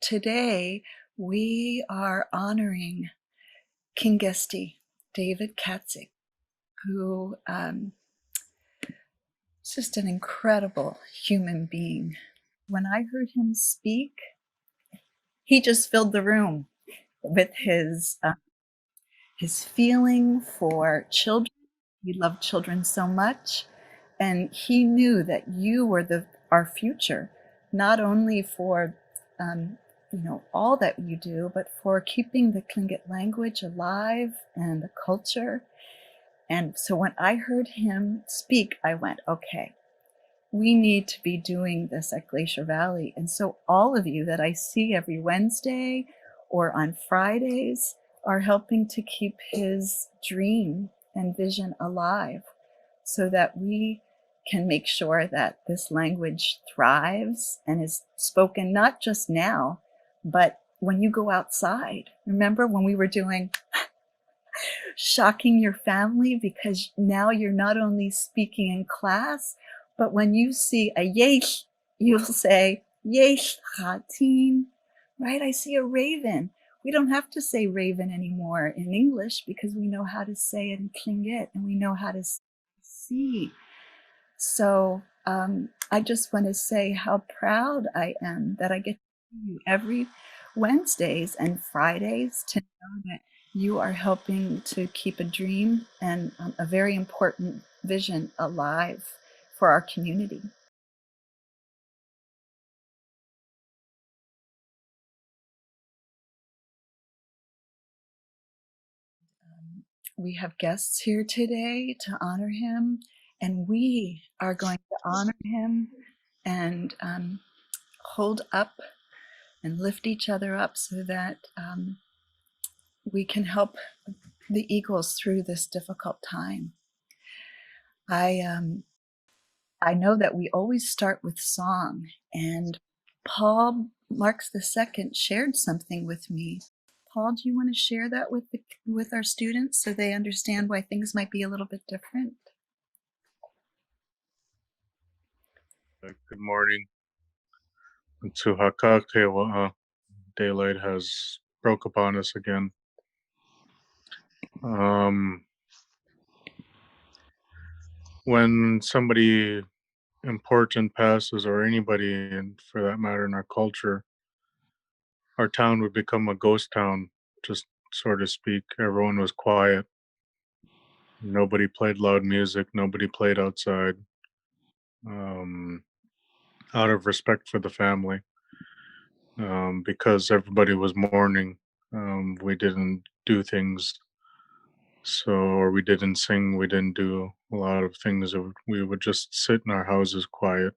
today we are honoring Kingeisti, David Katzeek, who is just an incredible human being. When I heard him speak, he just filled the room with his feeling for children. He loved children so much, and he knew that you were our future, not only for all that you do, but for keeping the Tlingit language alive and the culture. And so when I heard him speak, I went, okay, we need to be doing this at Glacier Valley. And so all of you that I see every Wednesday or on Fridays are helping to keep his dream and vision alive so that we can make sure that this language thrives and is spoken not just now, but when you go outside. Remember when we were doing shocking your family, because now you're not only speaking in class, but when you see a yesh, you'll say yesh hatin, right? I see a raven. We don't have to say raven anymore in English because we know how to say it in Tlingit and we know how to see. So I just want to say how proud I am that I get to see you every Wednesdays and Fridays, to know that you are helping to keep a dream and a very important vision alive for our community. We have guests here today to honor him, and we are going to honor him and hold up and lift each other up so that we can help the eagles through this difficult time. I know that we always start with song, and Paul Marks II shared something with me. Paul, do you want to share that with our students so they understand why things might be a little bit different? Good morning. To daylight has broke upon us again. Um, when somebody important passes, or anybody, and for that matter, in our culture, our town would become a ghost town, just so to speak. Everyone was quiet. Nobody played loud music. Nobody played outside. Um, Out of respect for the family, because everybody was mourning. We didn't do things, or we didn't sing, we didn't do a lot of things. We would just sit in our houses quiet.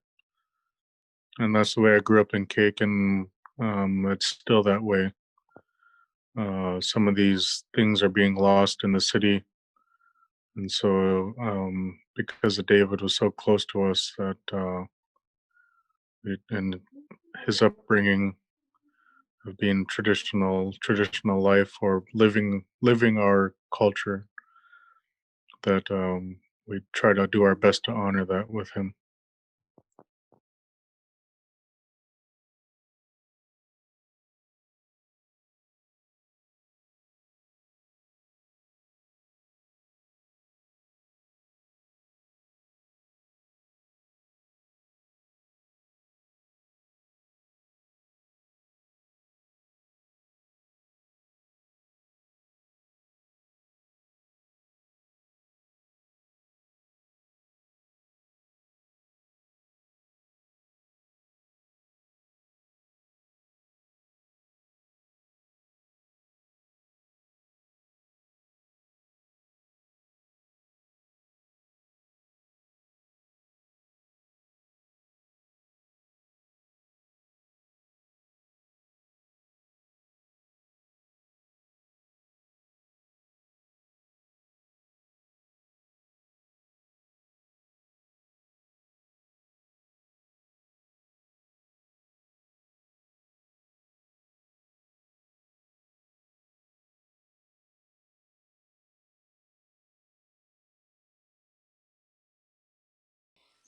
And that's the way I grew up in Cake, and it's still that way. Some of these things are being lost in the city. And so, because David was so close to us, that and his upbringing of being traditional life, or living our culture, that we try to do our best to honor that with him.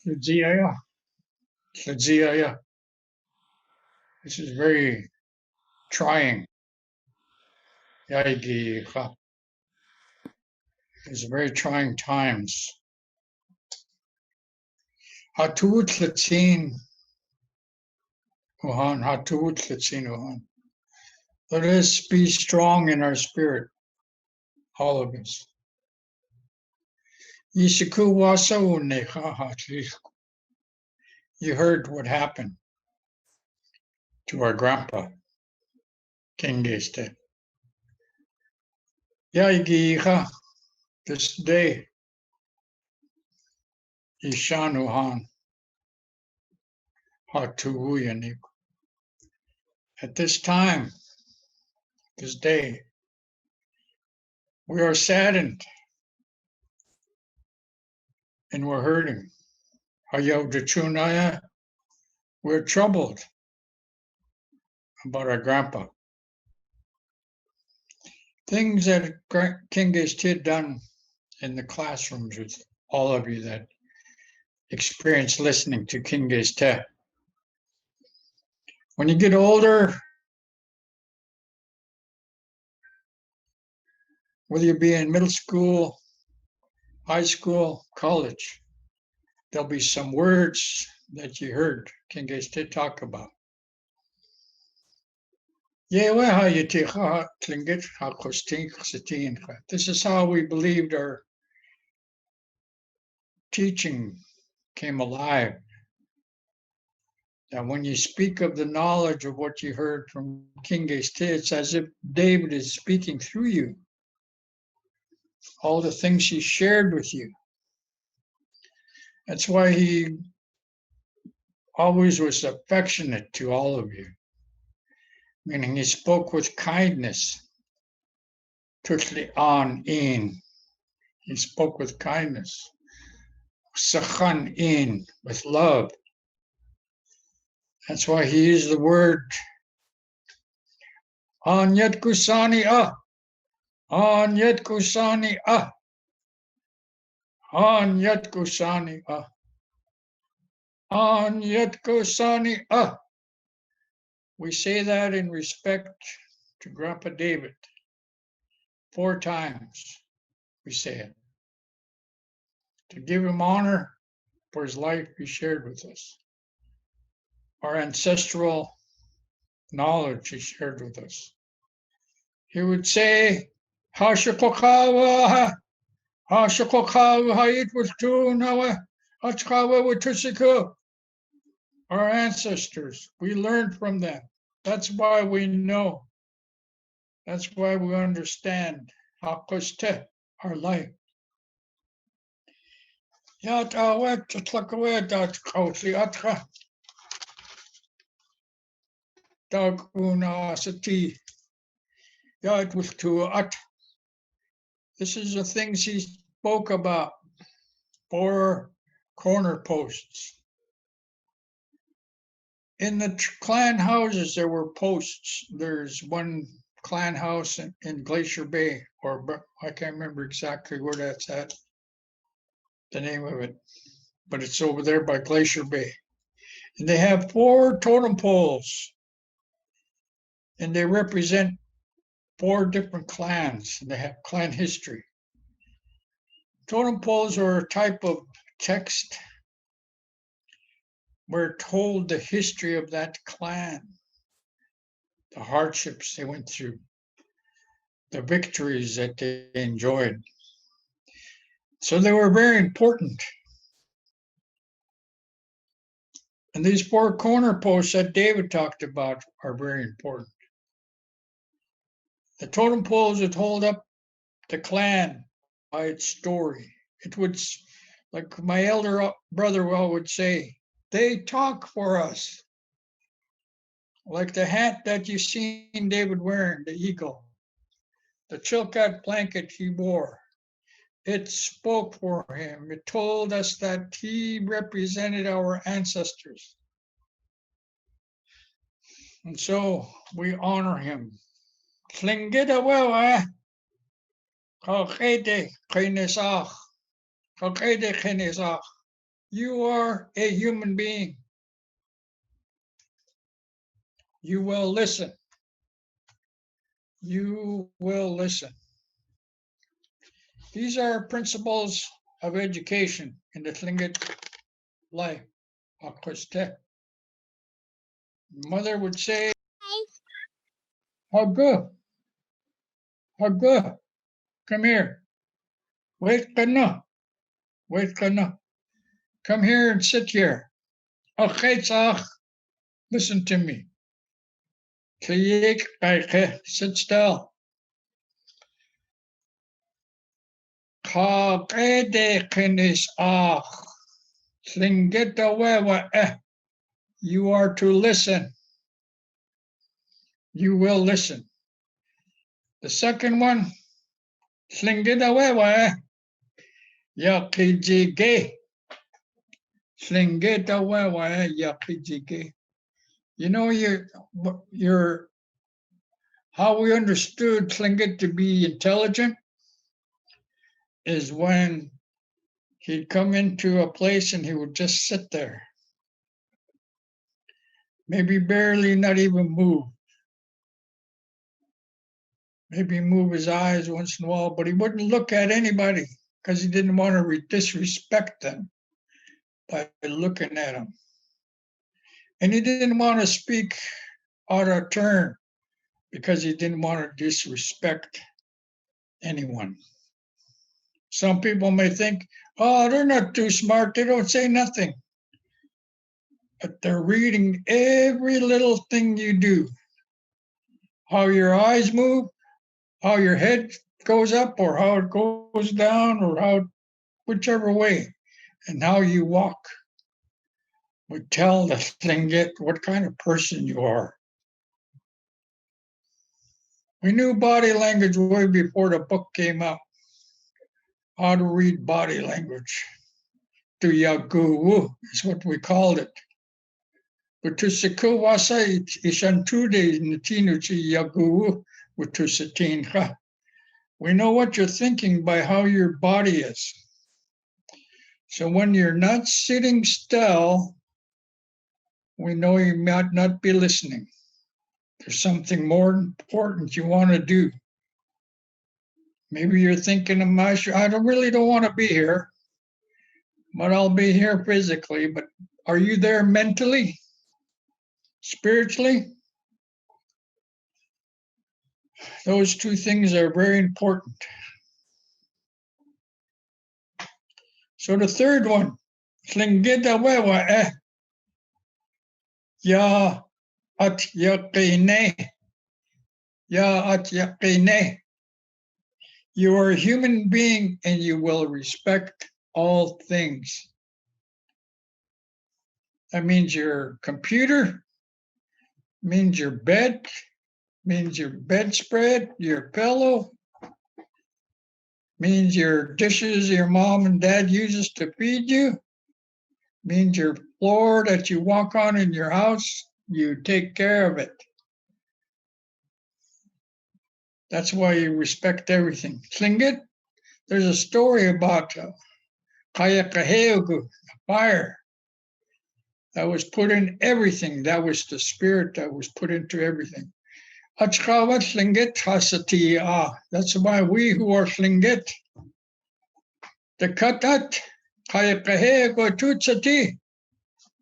Shajia, Shajia, this is very trying. It's very trying times. Hatuut Latin Uhan, Hatuut Latin Uhan. Let us be strong in our spirit, all of us. You heard what happened to our grandpa, Kingeisti. This day, Ishanuhan, Hatuuyanik. At this time, this day, we are saddened and we're hurting. We're troubled about our grandpa. Things that Kingeisti had done in the classrooms with all of you that experience listening to Kingeisti. When you get older, whether you be in middle school, high school, college, there'll be some words that you heard Kingeisti talk about. This is how we believed our teaching came alive. That when you speak of the knowledge of what you heard from Kingeisti, it's as if David is speaking through you. All the things he shared with you. That's why he always was affectionate to all of you. Meaning he spoke with kindness. Tuchli an in. He spoke with kindness. Sachan in, with love. That's why he used the word an yet kusani ah. An yet kusani ah. An yet kusani ah. An yet kusani ah. We say that in respect to Grandpa David. 4 times we say it. To give him honor for his life he shared with us. Our ancestral knowledge he shared with us. He would say, Hashakokawa, Hashakokawa, Hayit was true, Nawa, Hachkawa with Tusiku. Our ancestors, we learned from them. That's why we know. That's why we understand Hakoste, our life. Yat awet tlakawet dat kautli atra. Dag una sati. Yat was to at. This is the things he spoke about. 4 corner posts. In the clan houses, there were posts. There's one clan house in Glacier Bay, or I can't remember exactly where that's at, the name of it, but it's over there by Glacier Bay. And they have 4 totem poles, and they represent 4 different clans, and they have clan history. Totem poles are a type of text. We're told the history of that clan, the hardships they went through, the victories that they enjoyed. So they were very important. And these 4 corner posts that David talked about are very important. The totem poles would hold up the clan by its story. It would, like my elder brother would say, they talk for us. Like the hat that you've seen David wearing, the eagle, the Chilkat blanket he wore. It spoke for him. It told us that he represented our ancestors. And so we honor him. Lingít You are a human being. You will listen. you will listen. These are principles of education in the Tlingit life. Mother would say, Haga, Haga, come here. Wait, kana, wait, kana. Come here and sit here. Listen to me. Sit still. You are to listen. You will listen. The second one, you know, your how we understood Tlingit to be intelligent is when he'd come into a place and he would just sit there. Maybe barely not even move. Maybe move his eyes once in a while, but he wouldn't look at anybody because he didn't want to disrespect them by looking at them. And he didn't want to speak out of turn because he didn't want to disrespect anyone. Some people may think, oh, they're not too smart, they don't say nothing. But they're reading every little thing you do. How your eyes move, how your head goes up or how it goes down or how whichever way, and how you walk would tell the Tlingit what kind of person you are. We knew body language way before the book came out. How to read body language. Tuyagu is what we called it. But to Sikuwasa Ishantude Natinuchi Yagu with to Satinha. We know what you're thinking by how your body is. So when you're not sitting still, we know you might not be listening. There's something more important you want to do. Maybe you're thinking, I really don't want to be here, but I'll be here physically. But are you there mentally, spiritually? Those two things are very important. So the third one, Tlingita wewa ya at yaqine, ya at yaqine. You are a human being and you will respect all things. That means your computer, means your bed, means your bedspread, your pillow, means your dishes your mom and dad uses to feed you, means your floor that you walk on in your house, you take care of it. That's why you respect everything. Tlingit, there's a story about Kayakaheugu, the fire that was put in everything. That was the spirit that was put into everything. That's why we who are Tlingit, the katat, Kayakaheugu tutsati,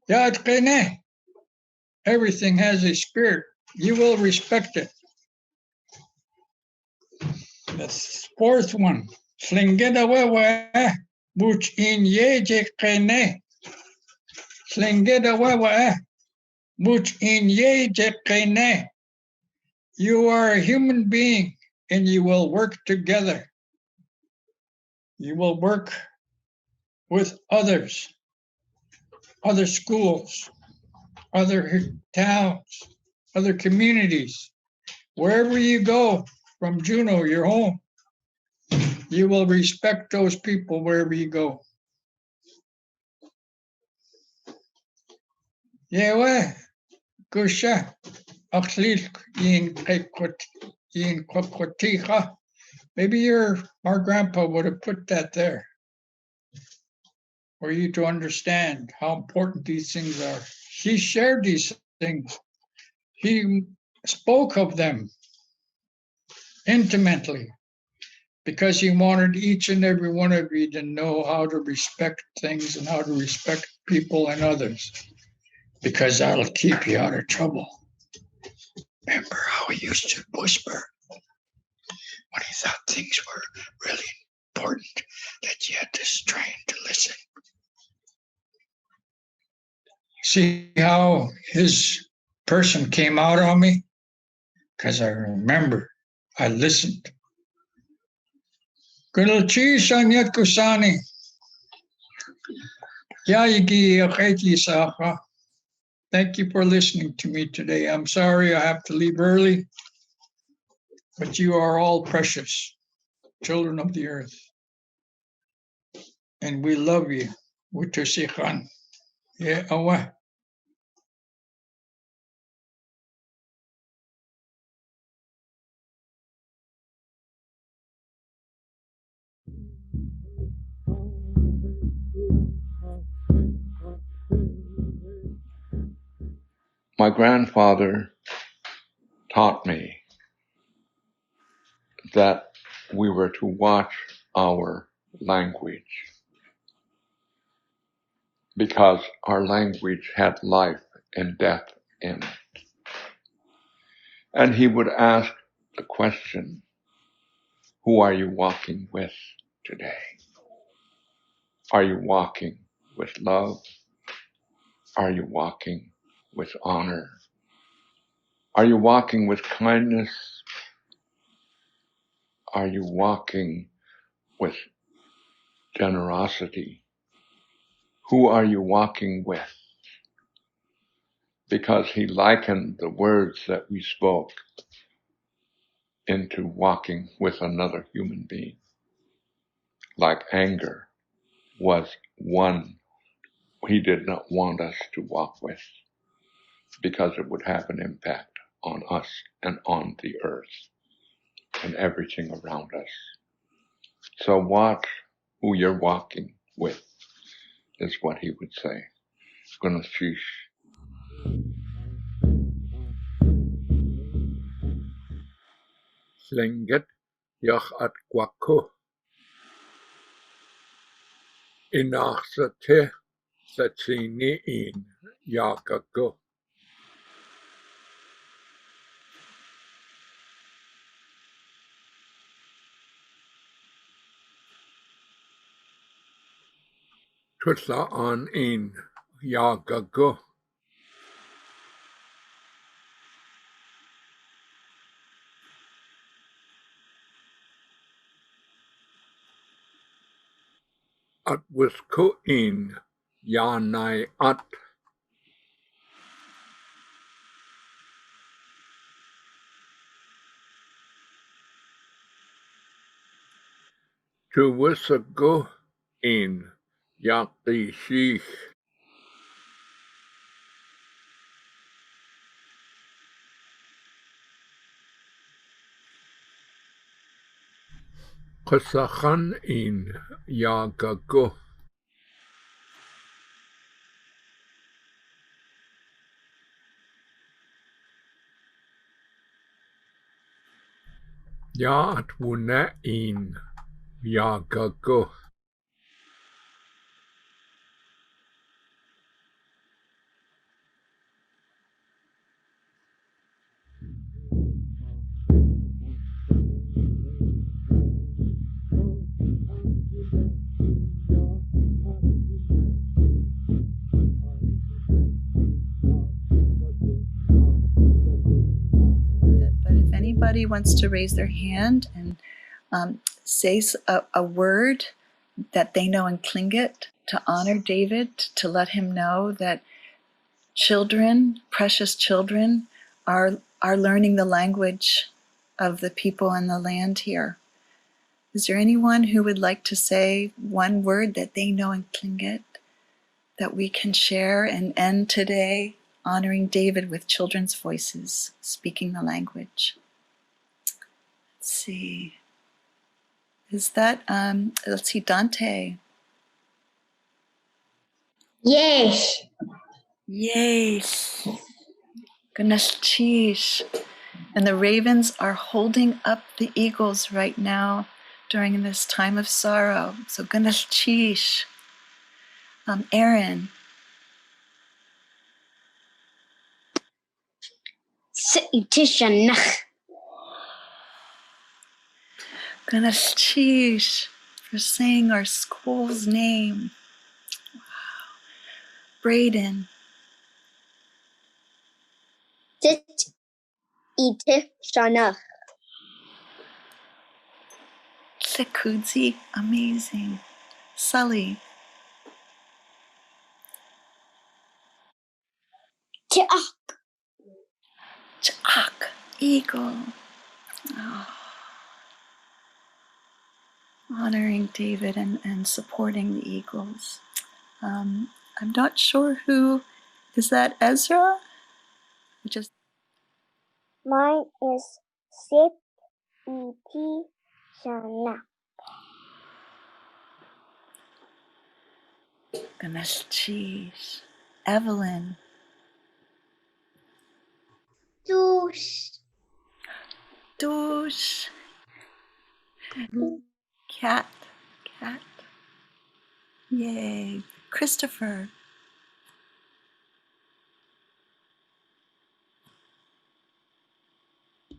yad kene. Everything has a spirit. You will respect it. The fourth one, Tlingita wewa much in yeje kene. Tlingita wewa much in yeje kene. You are a human being and you will work together. You will work with others, other schools, other towns, other communities. Wherever you go, from Juneau, your home, you will respect those people wherever you go. Yewe, kusha, akhlil yin kwakwatiha. Maybe our grandpa would have put that there for you to understand how important these things are. He shared these things. He spoke of them. intimately, because he wanted each and every one of you to know how to respect things and how to respect people and others, because that'll keep you out of trouble. Remember how he used to whisper when he thought things were really important, that you had to strain to listen. See how his person came out on me? Because I remember, I listened. Kunalchi Shanyat Kusani. Thank you for listening to me today. I'm sorry I have to leave early, but you are all precious, children of the earth. And we love you. Wutusikhan. Yeah, awa. My grandfather taught me that we were to watch our language because our language had life and death in it. And he would ask the question, who are you walking with today? Are you walking with love? Are you walking with honor? Are you walking with kindness? Are you walking with generosity? Who are you walking with? Because he likened the words that we spoke into walking with another human being. Like anger was one he did not want us to walk with because it would have an impact on us and on the earth and everything around us. So watch who you're walking with, is what he would say. Gunashish. Lingít yach at Gwaku. Inachsate Satini in Yakago. Twisla on in Yakago. At Wisco in Yanai at. To Wisago in Yakishi. Kasachan in Yakago. Ya at Wuna in Yakago. But if anybody wants to raise their hand and say a word that they know in Tlingit to honor David, to let him know that children, precious children, are learning the language of the people in the land here. Is there anyone who would like to say one word that they know in Tlingit that we can share and end today honoring David with children's voices, speaking the language? Let's see. Is that, let's see, Dante. Yes. Yes. Goodness, cheese. And the ravens are holding up the eagles right now during this time of sorrow. So Kingeisti, Aaron. Sitʼ Shaanáx. Kingeisti for saying our school's name. Braden. Sitʼ Shaanáx. Ţhkudzi, amazing. Sully. Chookaneidi. Chak, eagle. Oh, honoring David and supporting the eagles. I'm not sure who, is that Ezra? Just Mine is Eetí Shaanáx. Kingeisti. Evelyn. Douche. Cat. Yay. Christopher.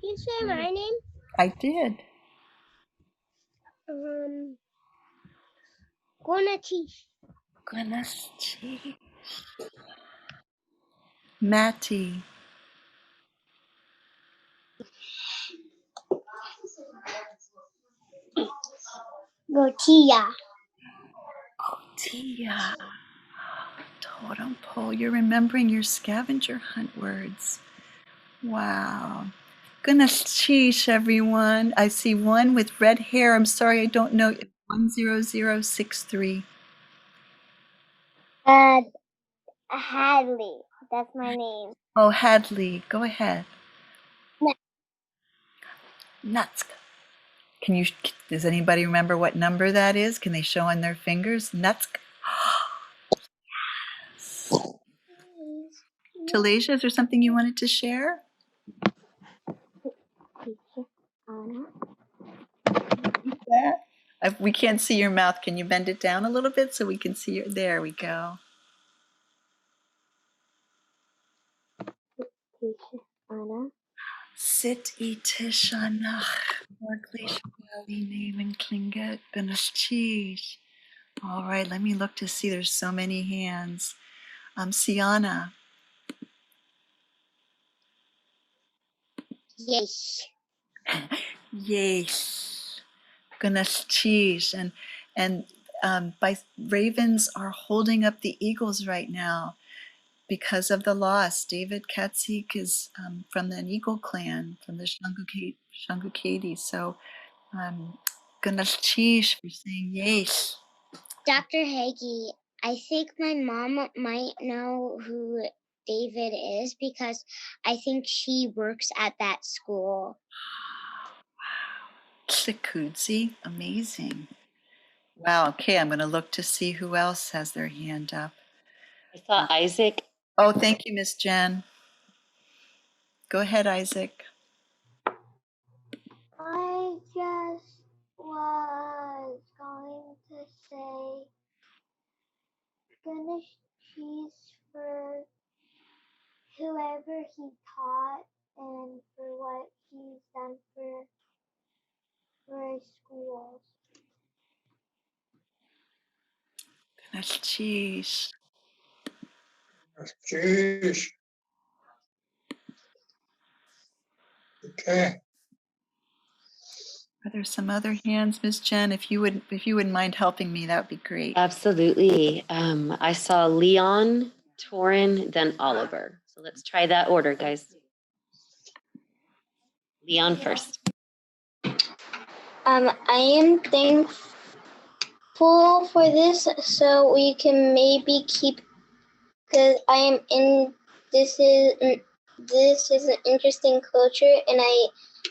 You say my name? I did. Kingeisti. Matty. Gotia. Tia. Totem pole. You're remembering your scavenger hunt words. Wow. Kingeisti, everyone. I see one with red hair. I'm sorry, I don't know. 10063. Hadley. That's my name. Oh, Hadley. Go ahead. Nuts. Does anybody remember what number that is? Can they show on their fingers? Nuts. Talasia, is there something you wanted to share? We can't see your mouth. Can you bend it down a little bit so we can see your, there we go. Sitʼ Shaanáx, more Glacier Valley name in Tlingit, Kingeisti. All right, let me look to see. There's so many hands. Siana. Yes. Yes. Kingeisti. And by ravens are holding up the eagles right now because of the loss. David Katzeek is from the Eagle clan, from the Ţhunkaduneek. So Kingeisti for saying yes. Dr. Hagee, I think my mom might know who David is because I think she works at that school. Ţhkudzi, amazing. Wow, okay, I'm going to look to see who else has their hand up. I saw Isaac. Oh, thank you, Miss Jen. Go ahead, Isaac. I just was going to say Kingeisti for whoever he taught and for what he's done for his schools. Kingeisti. Jeez. Okay. Are there some other hands, Miss Jen? If you wouldn't mind helping me, that would be great. Absolutely. I saw Leon, Torin, then Oliver. So let's try that order, guys. Leon first. I am thankful for this, so we can maybe keep. Because I am in. This is an interesting culture, and I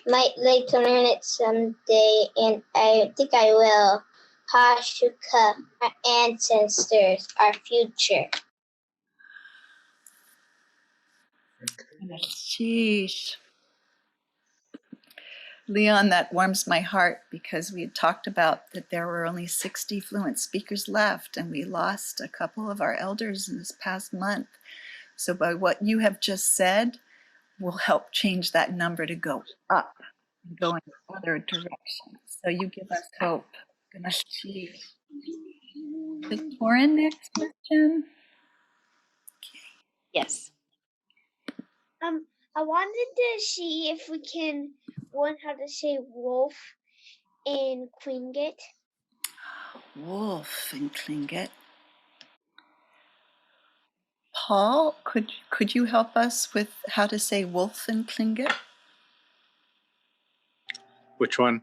might like to learn it someday, and I think I will. Hashuka, our ancestors, our future. Kingeisti. Leon, that warms my heart because we had talked about that there were only 60 fluent speakers left, and we lost a couple of our elders in this past month. So by what you have just said, will help change that number to go up, and go in other directions. So you give us hope. Goodness, geez. Is Torin next question? Yes. I wanted to see if we can learn how to say wolf in Tlingit. Wolf in Tlingit. Paul, could you help us with how to say wolf in Tlingit? Which one?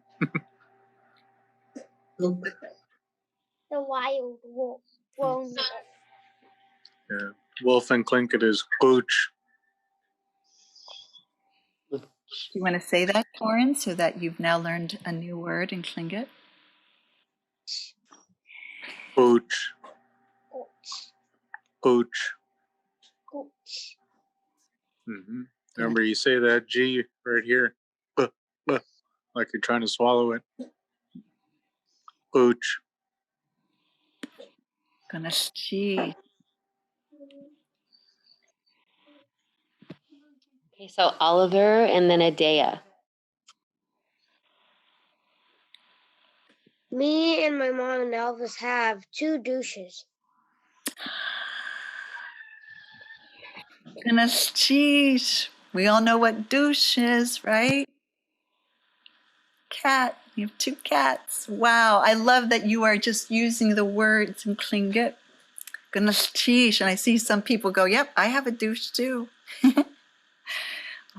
Look, The wild wolf. Lone wolf. Yeah. Wolf and Tlingit is pooch. Do you want to say that, Torin, so that you've now learned a new word in Tlingit? Pooch. Gooch. Pooch. Gooch. Mm-hmm. Remember, you say that G right here, like you're trying to swallow it. Pooch. Goodness, gee. Okay, so Oliver and then Adea. Me and my mom and Elvis have 2 douches. Goodness, geez. We all know what douche is, right? Cat. You have 2 cats. Wow. I love that you are just using the words in Tlingit. Goodness, geez. And I see some people go, yep, I have a douche too.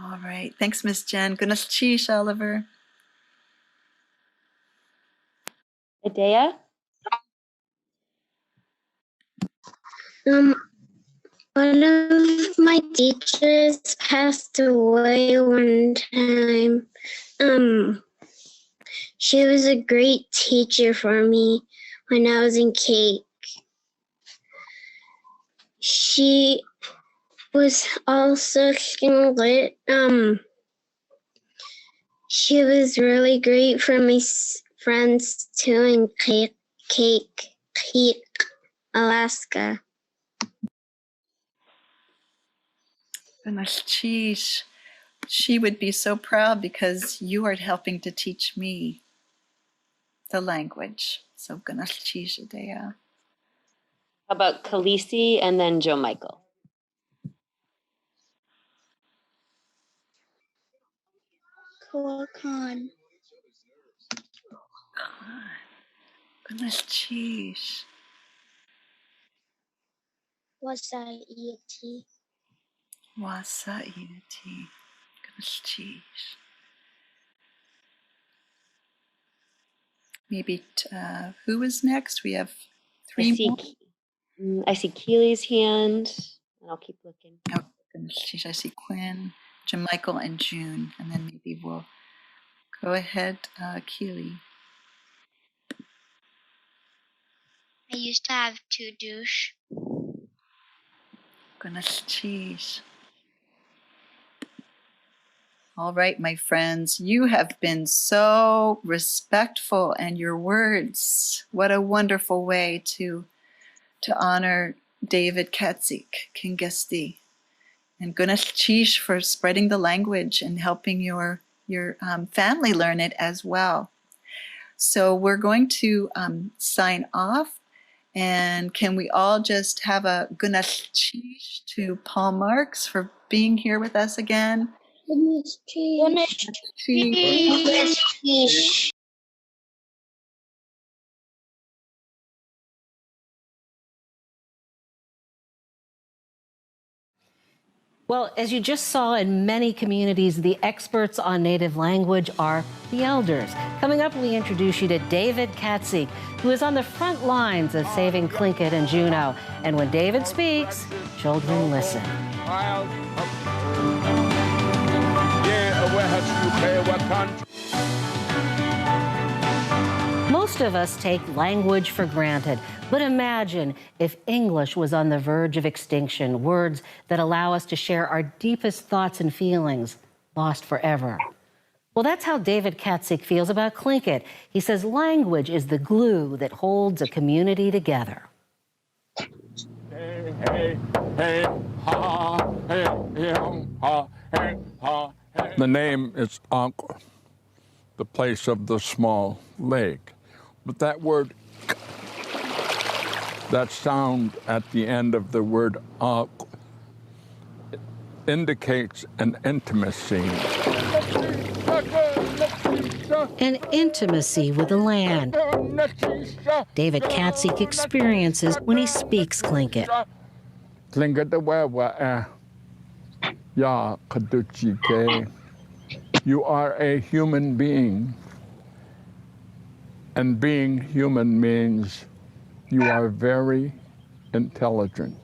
All right. Thanks, Miss Jen. Goodness, geez, Oliver. Adea? One of my teachers passed away one time. She was a great teacher for me when I was in Cape. She was also English. She was really great for my friends too in Cape, Alaska. Goodness, geez. She would be so proud because you are helping to teach me the language. So goodness, geez, Adea. How about Khaleesi and then Joe Michael? Kulakan. Goodness, geez. What's that, Eetí? Wasa Eetí. Goodness, geez. Maybe who is next? We have 3 more. I see Keely's hand, and I'll keep looking. Oh, goodness, geez, I see Quinn, Jim Michael, and June. And then maybe we'll go ahead, Keely. I used to have 2 douche. Goodness, geez. All right, my friends, you have been so respectful, and your words, what a wonderful way to honor David Katzeek, Kingeisti, and Gunesh Chish for spreading the language and helping your family learn it as well. So we're going to sign off, and can we all just have a Gunesh Chish to Paul Marks for being here with us again? Goodness, cheese. Well, as you just saw in many communities, the experts on native language are the elders. Coming up, we introduce you to David Katzeek, who is on the front lines of saving Tlingit and Juneau. And when David speaks, children listen. Most of us take language for granted, but imagine if English was on the verge of extinction, words that allow us to share our deepest thoughts and feelings lost forever. Well, Well, that's how David Katzeek feels about Tlingit. He says language is the glue that holds a community together. The name is Ankh, the place of the small lake. But that word, that sound at the end of the word Ankh, indicates an intimacy. An intimacy with the land David Katzeek experiences when he speaks Tlingit. You are a human being, and being human means you are very intelligent.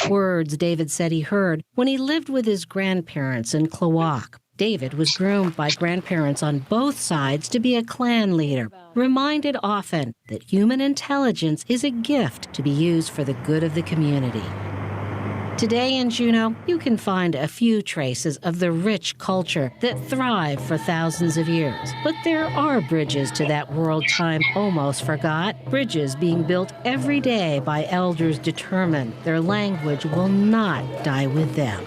Words David said he heard when he lived with his grandparents in Klawock. David was groomed by grandparents on both sides to be a clan leader, reminded often that human intelligence is a gift to be used for the good of the community. Today in Juneau, you can find a few traces of the rich culture that thrived for thousands of years. But there are bridges to that world time almost forgot, bridges being built every day by elders determined their language will not die with them.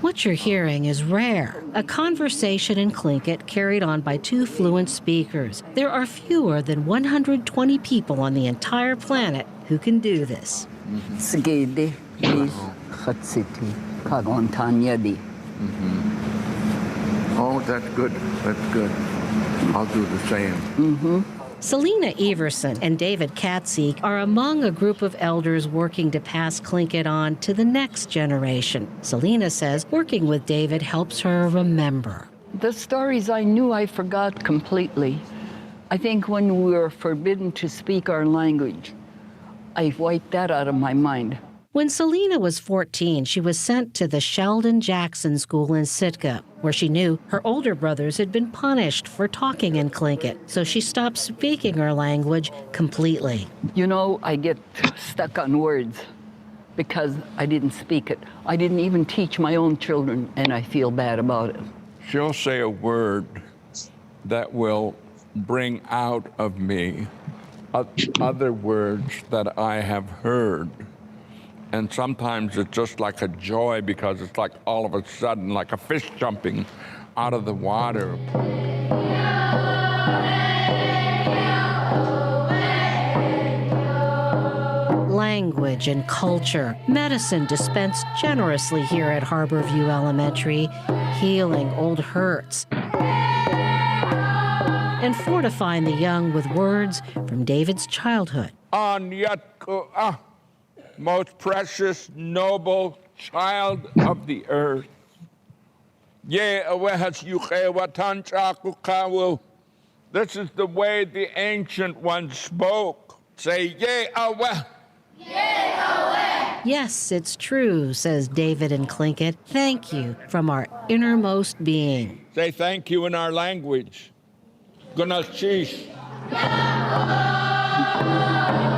What you're hearing is rare, a conversation in Tlingit carried on by two fluent speakers. There are fewer than 120 people on the entire planet who can do this. Oh, that's good. That's good. I'll do the same. Selena Everson and David Katzeek are among a group of elders working to pass Tlingit on to the next generation. Selena says working with David helps her remember. The stories I knew I forgot completely. I think when we were forbidden to speak our language, I wiped that out of my mind. When Selena was 14, she was sent to the Sheldon Jackson School in Sit'k, where she knew her older brothers had been punished for talking in Tlingit, so she stopped speaking her language completely. You know, I get stuck on words because I didn't speak it. I didn't even teach my own children, and I feel bad about it. She'll say a word that will bring out of me other words that I have heard. And sometimes it's just like a joy because it's like all of a sudden, like a fish jumping out of the water. Language and culture, medicine dispensed generously here at Harborview Elementary, healing old hurts, and fortifying the young with words from David's childhood. Most precious, noble child of the earth. This is the way the ancient ones spoke. Say, Yes, it's true, says David in Tlingit. Thank you from our innermost being. Say thank you in our language. Gunachish.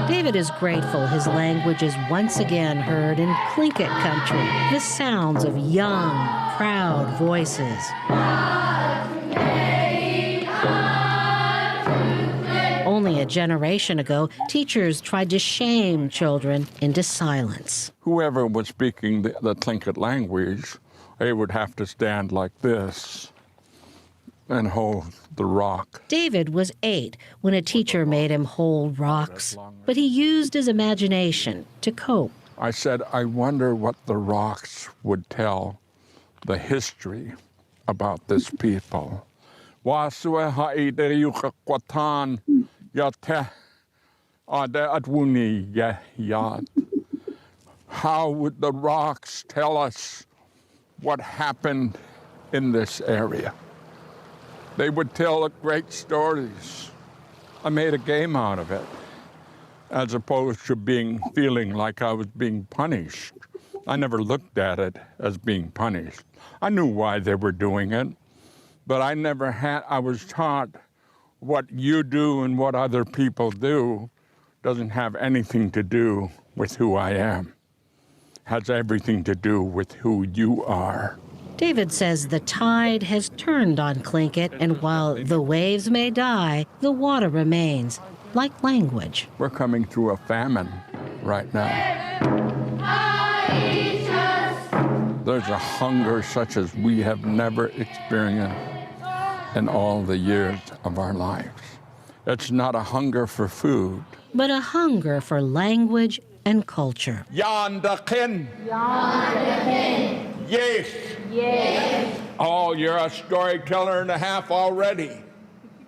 David is grateful his language is once again heard in Tlingit country, the sounds of young, proud voices. Only a generation ago, teachers tried to shame children into silence. Whoever was speaking the Tlingit language, they would have to stand like this and hold the rock. David was 8 when a teacher made him hold rocks, but he used his imagination to cope. I said, I wonder what the rocks would tell the history about this people. How would the rocks tell us what happened in this area? They would tell great stories. I made a game out of it, as opposed to feeling like I was being punished. I never looked at it as being punished. I knew why they were doing it, but I was taught what you do and what other people do doesn't have anything to do with who I am. has everything to do with who you are. David says the tide has turned on Tlingit, and while the waves may die, the water remains, like language. We're coming through a famine right now. There's a hunger such as we have never experienced in all the years of our lives. It's not a hunger for food, but a hunger for language and culture. Yandakin. Yes. Yes. Oh, you're a storyteller and a half already.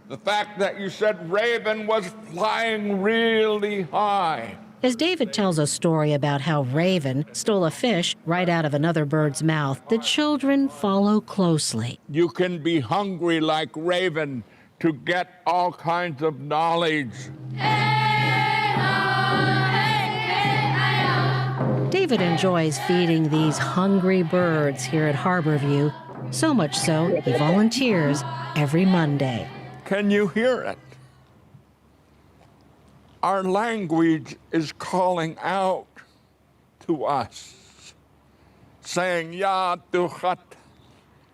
The fact that you said Raven was flying really high. As David tells a story about how Raven stole a fish right out of another bird's mouth, the children follow closely. You can be hungry like Raven to get all kinds of knowledge. David enjoys feeding these hungry birds here at Harborview, so much so he volunteers every Monday. Can you hear it? Our language is calling out to us, saying, Ya Duchat,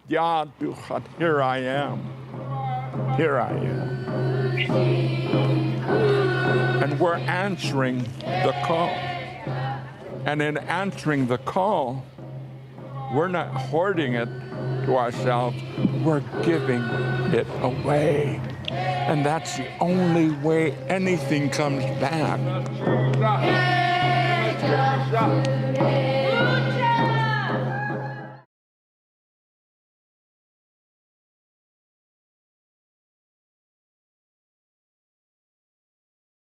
Ya Duchat, here I am, here I am. And we're answering the call. And in answering the call, we're not hoarding it to ourselves, we're giving it away. And that's the only way anything comes back.